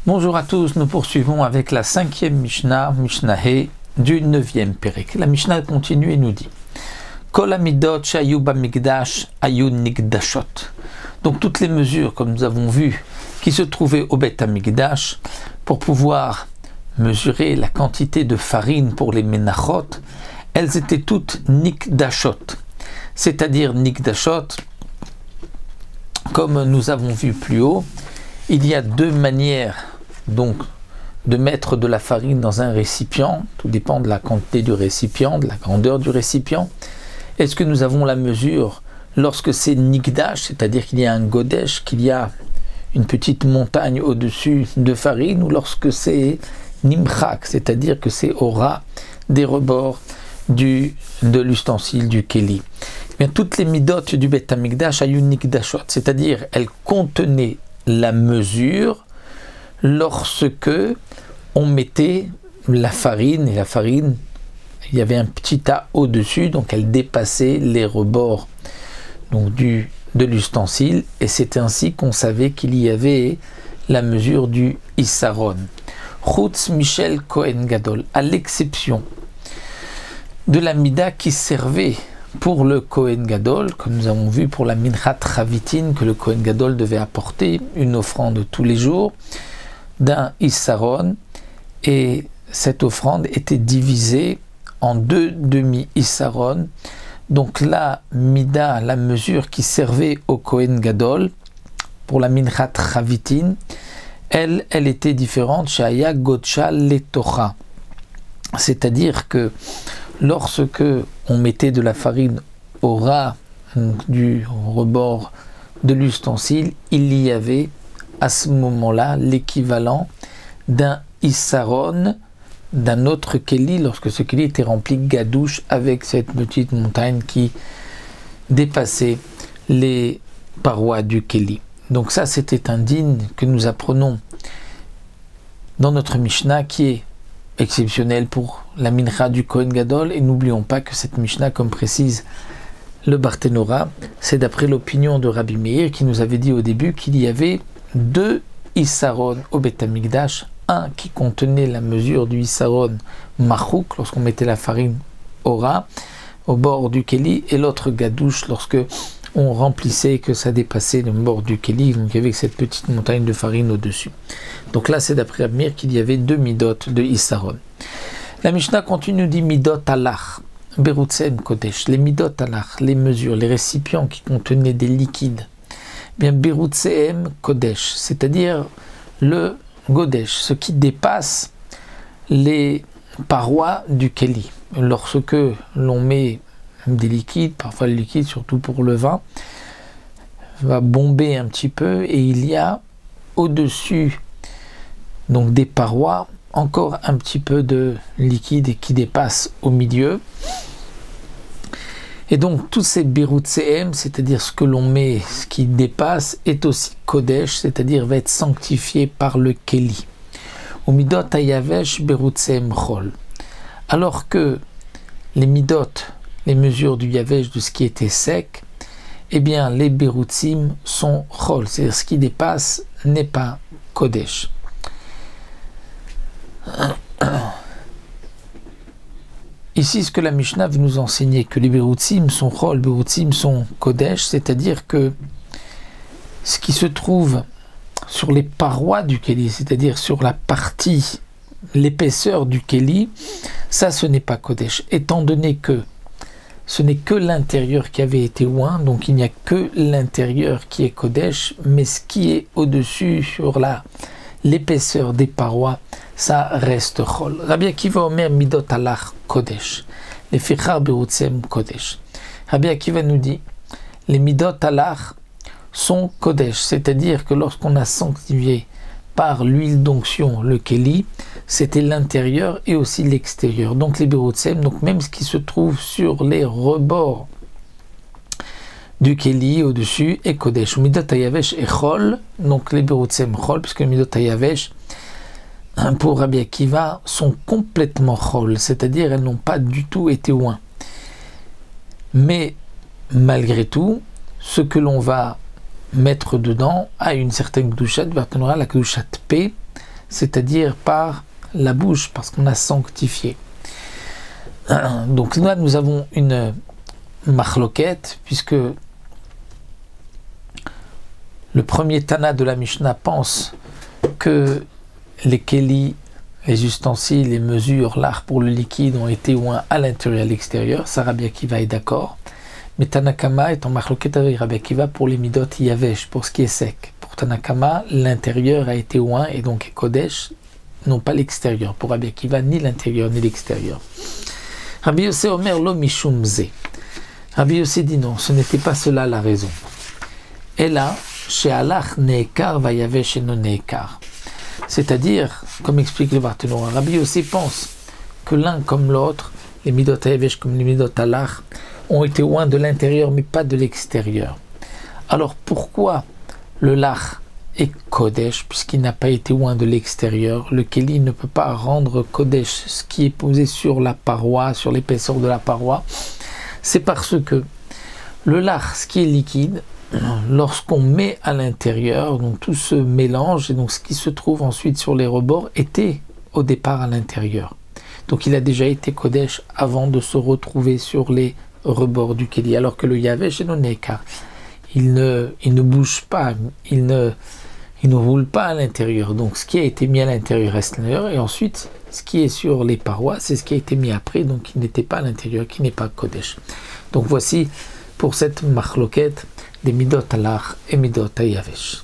Bonjour à tous, nous poursuivons avec la 5e Mishnah, Mishnah He, du 9e Perek. La Mishnah continue et nous dit Kol hamidot shayu bamikdash ayu nikdashot. Donc toutes les mesures, comme nous avons vu, qui se trouvaient au Beth Hamikdash, pour pouvoir mesurer la quantité de farine pour les menachot, elles étaient toutes nikdashot. C'est-à-dire nikdashot, comme nous avons vu plus haut, il y a deux manières donc de mettre de la farine dans un récipient. Tout dépend de la quantité du récipient, de la grandeur du récipient. Est-ce que nous avons la mesure lorsque c'est nikdash, c'est-à-dire qu'il y a un godesh, qu'il y a une petite montagne au-dessus de farine, ou lorsque c'est nimchak, c'est-à-dire que c'est au ras des rebords de l'ustensile, du keli. Bien, toutes les midot du Beth Hamikdash ayun nikdashot, c'est-à-dire elles contenaient la mesure lorsque on mettait la farine, et la farine, il y avait un petit tas au-dessus, donc elle dépassait les rebords donc de l'ustensile, et c'est ainsi qu'on savait qu'il y avait la mesure du Issaron. Chutz Michel Kohen Gadol, à l'exception de la mida qui servait pour le Kohen Gadol, comme nous avons vu pour la Minchat Chavitin, que le Kohen Gadol devait apporter une offrande tous les jours d'un Issaron, et cette offrande était divisée en deux demi-Issaron. Donc la mida, la mesure qui servait au Kohen Gadol pour la Minchat Chavitin, elle était différente, Shaya Gotcha Letocha, c'est-à-dire que lorsque on mettait de la farine au ras du rebord de l'ustensile, il y avait à ce moment-là l'équivalent d'un Issaron, d'un autre Keli, lorsque ce Keli était rempli gadouche avec cette petite montagne qui dépassait les parois du Keli. Donc ça, c'était un din que nous apprenons dans notre Mishnah, qui est exceptionnel pour la mincha du Kohen Gadol, et n'oublions pas que cette Mishnah, comme précise le Barthénora, c'est d'après l'opinion de Rabbi Meir, qui nous avait dit au début qu'il y avait deux Issaron au Beth Hamikdash, un qui contenait la mesure du Issaron Machouk, lorsqu'on mettait la farine au ras, au bord du Keli, et l'autre Gadouche, lorsque on remplissait, que ça dépassait le bord du Keli, donc il y avait cette petite montagne de farine au-dessus. Donc là, c'est d'après Rabbi Meir qu'il y avait deux midot de Issaron. La Mishnah continue, dit midot alach, berutzem kodesh, les midot alach, les mesures, les récipients qui contenaient des liquides. Bien, berutzem kodesh, c'est-à-dire le godesh, ce qui dépasse les parois du Keli. Lorsque l'on met des liquides, parfois le liquide, surtout pour le vin, va bomber un petit peu, et il y a au-dessus donc des parois encore un petit peu de liquide qui dépasse au milieu. Et donc tous ces birutseem, c'est-à-dire ce que l'on met, ce qui dépasse, est aussi kodesh, c'est-à-dire va être sanctifié par le keli. Au midot hayavesh birutseem chol. Alors que les midot, les mesures du yavesh, de ce qui était sec, eh bien les birutsim sont chol, c'est-à-dire ce qui dépasse n'est pas kodesh. Ici, ce que la Mishnah veut nous enseigner, que les birutsim sont chol, les birutsim sont kodesh, c'est-à-dire que ce qui se trouve sur les parois du keli, c'est-à-dire sur la partie, l'épaisseur du keli, ça, ce n'est pas kodesh, étant donné que ce n'est que l'intérieur qui avait été oint, donc il n'y a que l'intérieur qui est kodesh, mais ce qui est au-dessus, sur l'épaisseur des parois, ça reste chol. Rabbi Akiva omer midot alach kodesh, les fichar berutzem kodesh. Rabbi Akiva nous dit, les midot alach sont kodesh, c'est-à-dire que lorsqu'on a sanctifié par l'huile d'onction le keli, c'était l'intérieur et aussi l'extérieur. Donc les berutzem, donc même ce qui se trouve sur les rebords du keli au-dessus est kodesh. Midot hayavesh est chol, donc les berutzem chol, puisque midot hayavesh pour Rabbi Akiva sont complètement chol, c'est-à-dire elles n'ont pas du tout été oint. Mais malgré tout, ce que l'on va mettre dedans a une certaine kedushat, la kedushat P, c'est-à-dire par la bouche, parce qu'on a sanctifié. Donc là, nous avons une machloket, puisque le premier Tana de la Mishnah pense que les kéli, les ustensiles, les mesures, l'art pour le liquide ont été oints à l'intérieur et à l'extérieur. Ça, Rabbi Akiva est d'accord. Mais Tanakama est en machloket avec Rabbi Akiva pour les midot yavesh, pour ce qui est sec. Pour Tanakama, l'intérieur a été oint et donc kodesh, non pas l'extérieur. Pour Rabbi Akiva, ni l'intérieur ni l'extérieur. Rabbi Yossé Omer lo mishum ze. Rabbi Yossé dit non, ce n'était pas cela la raison. Et là, chez Alach neekar va yavesh et non neekar. C'est-à-dire, comme explique le Barthénois, Rabbi Yossé pense que l'un comme l'autre, les midot yavesh comme les midot alach, ont été loin de l'intérieur mais pas de l'extérieur. Alors pourquoi le lach est kodesh puisqu'il n'a pas été loin de l'extérieur? Le kéli ne peut pas rendre kodesh ce qui est posé sur la paroi, sur l'épaisseur de la paroi. C'est parce que le lach, ce qui est liquide, lorsqu'on met à l'intérieur, donc tout se mélange et donc ce qui se trouve ensuite sur les rebords était au départ à l'intérieur. Donc il a déjà été kodesh avant de se retrouver sur les rebord du kéli, alors que le yavesh est non écart. Il ne bouge pas, il ne roule pas à l'intérieur. Donc ce qui a été mis à l'intérieur reste à l'intérieur, et ensuite ce qui est sur les parois, c'est ce qui a été mis après, donc il n'était pas à l'intérieur, qui n'est pas kodesh. Donc voici pour cette machloket des midot alach et midot yavesh.